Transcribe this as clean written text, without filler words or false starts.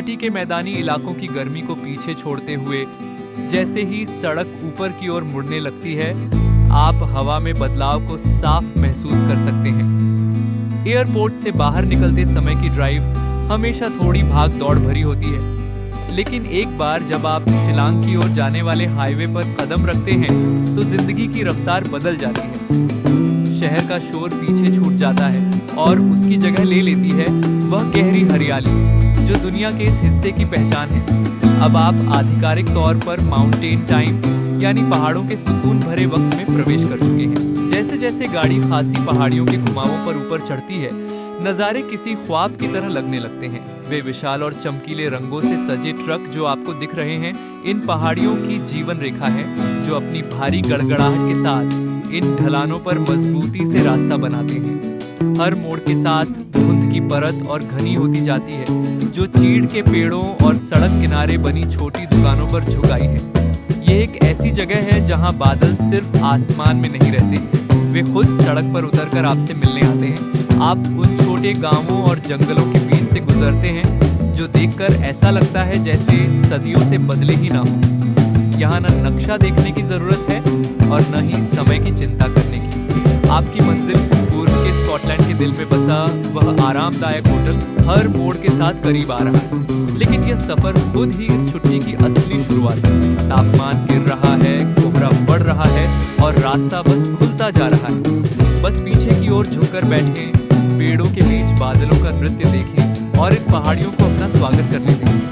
घाटी के मैदानी इलाकों की गर्मी को पीछे छोड़ते हुए जैसे ही सड़क ऊपर की ओर मुड़ने लगती है, आप हवा में बदलाव को साफ महसूस कर सकते हैं। एयरपोर्ट से बाहर निकलते समय की ड्राइव हमेशा थोड़ी भाग दौड़ भरी होती है, लेकिन एक बार जब आप शिलांग की ओर जाने वाले हाईवे पर कदम रखते हैं तो जिंदगी की रफ्तार बदल जाती है। शहर का शोर पीछे छूट जाता है और उसकी जगह ले लेती है वह गहरी हरियाली जो दुनिया के इस हिस्से की पहचान है। अब आप आधिकारिक तौर पर माउंटेन टाइम यानी पहाड़ों के सुकून भरे वक्त में प्रवेश कर चुके हैं। जैसे जैसे गाड़ी खासी पहाड़ियों के घुमावों पर ऊपर चढ़ती है, नज़ारे किसी ख्वाब की तरह लगने लगते हैं। वे विशाल और चमकीले रंगों से सजे ट्रक जो आपको दिख रहे हैं, इन पहाड़ियों की जीवन रेखा है जो अपनी भारी गड़गड़ाहट के साथ इन ढलानों पर मजबूती से रास्ता बनाते हैं। हर मोड़ के साथ धुंध की परत और घनी होती जाती है जो चीड़ के पेड़ों और सड़क किनारे बनी छोटी दुकानों पर झुकाई है। ये एक ऐसी जगह है जहां बादल सिर्फ आसमान में नहीं रहते, वे खुद सड़क पर उतरकर आपसे मिलने आते हैं। आप उन छोटे गांवों और जंगलों के बीच से गुजरते हैं जो देखकर ऐसा लगता है जैसे सदियों से बदले ही ना हो। यहाँ न नक्शा देखने की जरूरत है और न ही समय की चिंता करने की। आपकी मंजिल पूर्व के स्कॉटलैंड के दिल में बसा वह आरामदायक होटल हर मोड़ के साथ करीब आ रहा है, लेकिन यह सफर खुद ही इस छुट्टी की असली शुरुआत है। तापमान गिर रहा है, कोहरा बढ़ रहा है और रास्ता बस खुलता जा रहा है। बस पीछे की ओर झुककर बैठें, पेड़ों के बीच बादलों का नृत्य देखें और इन पहाड़ियों को अपना स्वागत करने दें।